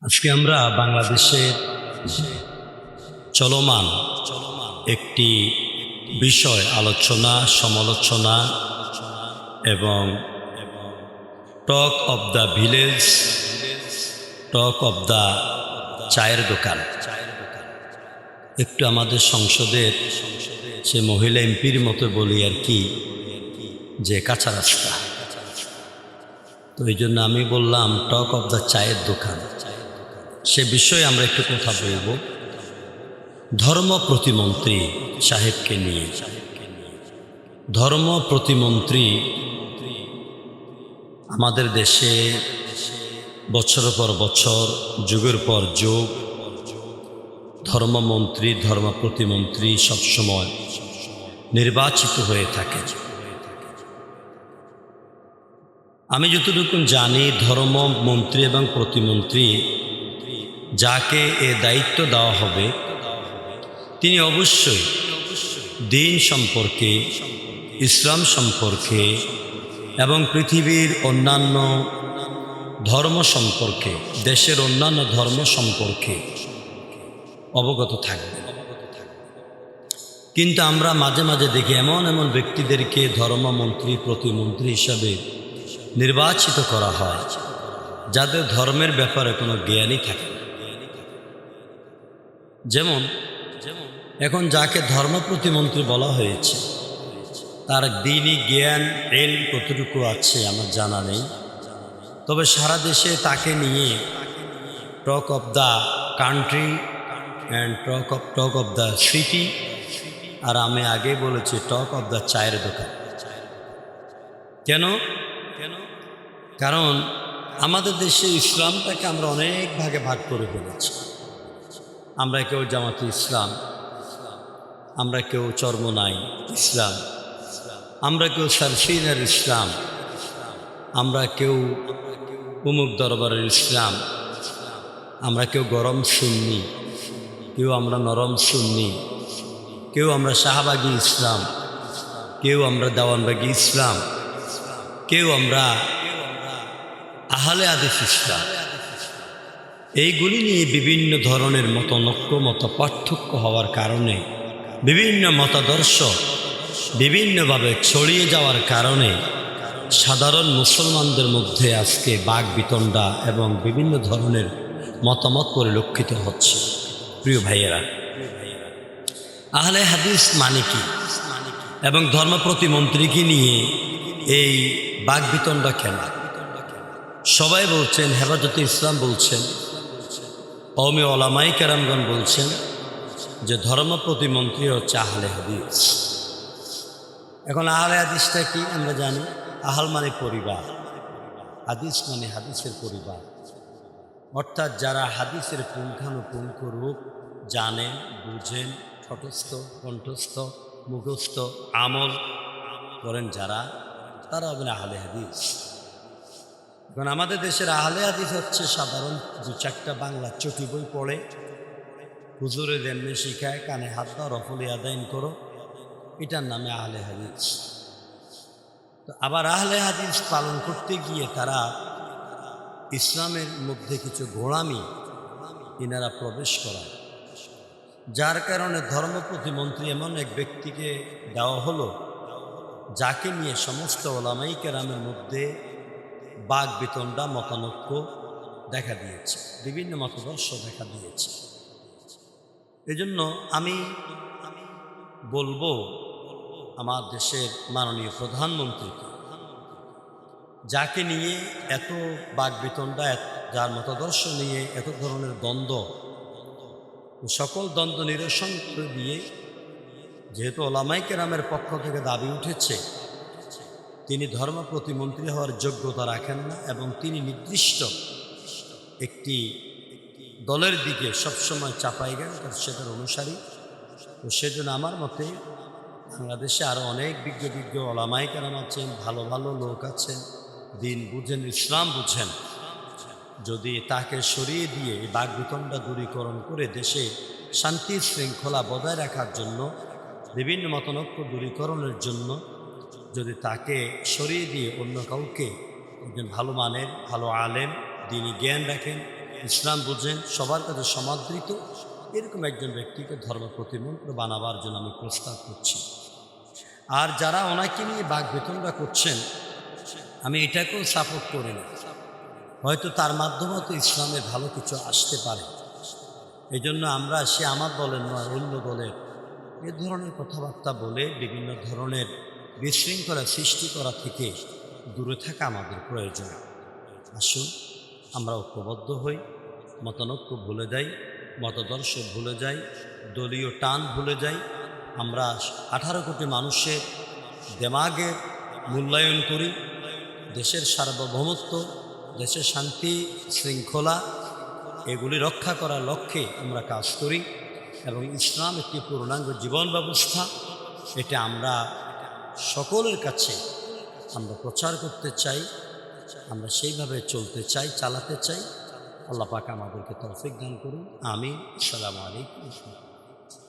আজকে আমরা বাংলাদেশের চলমান একটি বিষয় আলোচনা সমালোচনা এবং টক of the village, talk of the চায়ের দোকান। একটু আমাদের সংসদের সে মহিলা এমপির মতো বলি আর কি, যে কাঁচা রাস্তা। তো এই জন্য আমি বললাম টক অব দ্য চায়ের দোকান। সে বিষয়ে আমরা একটু কথা বলব ধর্ম প্রতিমন্ত্রী সাহেবকে নিয়ে। ধর্ম প্রতিমন্ত্রী আমাদের দেশে বছরের পর বছর, যুগের পর যুগ ধর্মমন্ত্রী, ধর্ম প্রতিমন্ত্রী সবসময় নির্বাচিত হয়ে থাকে। আমি যতটুকু জানি, ধর্মমন্ত্রী এবং প্রতিমন্ত্রী যাকে এ দায়িত্ব দেওয়া হবে তিনি অবশ্যই দিন সম্পর্কে, ইসলাম সম্পর্কে এবং পৃথিবীর অন্যান্য ধর্ম সম্পর্কে, দেশের অন্যান্য ধর্ম সম্পর্কে অবগত থাকবে। কিন্তু আমরা মাঝে মাঝে দেখি এমন এমন ব্যক্তিদেরকে ধর্মমন্ত্রী, প্রতিমন্ত্রী হিসাবে নির্বাচিত করা হয় যাদের ধর্মের ব্যাপারে কোনো জ্ঞানই থাকে না। যেমন এখন যাকে ধর্ম প্রতিমন্ত্রী বলা হয়েছে তার দ্বীনি জ্ঞান এলম কতটুকু আছে আমার জানা নেই। তবে সারা দেশে তাকে নিয়ে talk of the country and talk of the city, আর আমি আগে বলেছি টক অব দ্য চায়ের দোকান। কেন? কারণ আমাদের দেশে ইসলামটাকে আমরা অনেক ভাগে ভাগ করে ফেলেছি। আমরা কেউ জামাতে ইসলাম, আমরা কেউ চরমোনাই ইসলাম, আমরা কেউ সারফিনের ইসলাম, আমরা কেউ উমুক দরবারের ইসলাম, আমরা কেউ গরম সুন্নি, কেউ আমরা নরম সুন্নি, কেউ আমরা শাহবাগী ইসলাম, কেউ আমরা দেওয়ানবাগী ইসলাম, কেউ আমরা আহলে হাদিস ইসলাম। এইগুলি নিয়ে বিভিন্ন ধরনের মতনৈক্য, মত পার্থক্য হওয়ার কারণে, বিভিন্ন মতাদর্শ বিভিন্নভাবে ছড়িয়ে যাওয়ার কারণে সাধারণ মুসলমানদের মধ্যে আজকে বাকবিতণ্ডা এবং বিভিন্ন ধরনের মতামত পরিলক্ষিত হচ্ছে। প্রিয় ভাইয়েরা, আহলে হাদিস মানে কি এবং ধর্ম প্রতিমন্ত্রীকে নিয়ে এই বাকবিতণ্ডা কেন? সবাই বলছেন, হেফাজতে ইসলাম বলছেন, কওমি ওলামায়ে কেরামগণ বলছেন যে ধর্ম প্রতিমন্ত্রী হচ্ছে আহলে হাদিস। এখন আহলে হাদিসটা কি আমরা জানি। আহল মানে পরিবার, হাদিস মানে হাদিসের পরিবার, অর্থাৎ যারা হাদিসের পুঙ্খানুপুঙ্খ রূপ জানেন, বুঝেন, ঠটস্থ, কণ্ঠস্থ, মুখস্থ, আমল করেন যারা, তারা হবেন আহলে হাদিস। এখন আমাদের দেশের আহলে হাদিস হচ্ছে সাধারণ দু চারটা বাংলা চটি বই পড়ে, হুজুরের এমনি শিখায়, কানে হাত দাও, রফল ইয়াদাইন করো, এটার নামে আহলে হাদিস। তো আবার আহলে হাদিস পালন করতে গিয়ে তারা ইসলামের মধ্যে কিছু গোঁড়ামি এনারা প্রবেশ করায়, যার কারণে ধর্ম প্রতিমন্ত্রী এমন এক ব্যক্তিকে দেওয়া হলো যাকে নিয়ে সমস্ত ওলামায়ে কেরামের মধ্যে বাকবিতণ্ডা, মতানৈক্য দেখা দিয়েছে, বিভিন্ন মতাদর্শ দেখা দিয়েছে। এজন্য আমি বলবো আমার দেশের মাননীয় প্রধানমন্ত্রীকে, যাকে নিয়ে এত বাকবিতণ্ডা, যার মতাদর্শ নিয়ে এত ধরনের দ্বন্দ্ব, সকল দ্বন্দ্ব নিরসন করে দিয়ে, যেহেতু ওলামায়ে কেরামের পক্ষ থেকে দাবি উঠেছে তিনি ধর্ম প্রতিমন্ত্রী হওয়ার যোগ্যতা রাখেন না এবং তিনি নির্দিষ্ট একটি দলের দিকে সবসময় চাপাই গেন, সেটার অনুসারী। তো সেজন্য আমার মতে বাংলাদেশে আরও অনেক বিজ্ঞ ওলামায়ে কেরাম আছেন, ভালো ভালো লোক আছেন, দিন বুঝেন, ইসলাম বুঝেন। যদি তাকে সরিয়ে দিয়ে এই বাকবিতণ্ডা দূরীকরণ করে দেশে শান্তি শৃঙ্খলা বজায় রাখার জন্য, বিভিন্ন মতানৈক্য দূরীকরণের জন্য যদি তাকে সরিয়ে দিয়ে অন্য কাউকে, একজন ভালো মানের, ভালো আলেম, দিনী জ্ঞান রাখেন, ইসলাম বুঝেন, সবার কাছে সমাদৃত এরকম একজন ব্যক্তিকে ধর্ম প্রতিমন্ত্র বানাবার জন্য আমি প্রস্তাব করছি। আর যারা ওনাকে নিয়ে বাকবিতণ্ডা করছেন, আমি এটাকেও সাপোর্ট করি না। হয়তো তার মাধ্যমে তো ইসলামে ভালো কিছু আসতে পারে। এই জন্য আমরা সে আমার দলের নয় অন্য দলের এ ধরনের কথাবার্তা বলে বিভিন্ন ধরনের বিশৃঙ্খলা সৃষ্টি করা থেকে দূরে থাকা আমাদের প্রয়োজন। আসুন আমরা ঐক্যবদ্ধ হই, মতানৈক্য ভুলে যাই, মতাদর্শ ভুলে যাই, দলীয় টান ভুলে যাই। আমরা 18 কোটি মানুষের দেমাগের মূল্যায়ন করি, দেশের সার্বভৌমত্ব, দেশের শান্তি শৃঙ্খলা এগুলি রক্ষা করার লক্ষ্যে আমরা কাজ করি এবং ইসলাম একটি পূর্ণাঙ্গ জীবন ব্যবস্থা, এটা আমরা সকলের কাছে আমরা প্রচার করতে চাই, আমরা সেইভাবে চলতে চাই, চালাতে চাই। আল্লাহ পাক আমাদেরকে তৌফিক দান করুন। আমিন। আসসালামু আলাইকুম।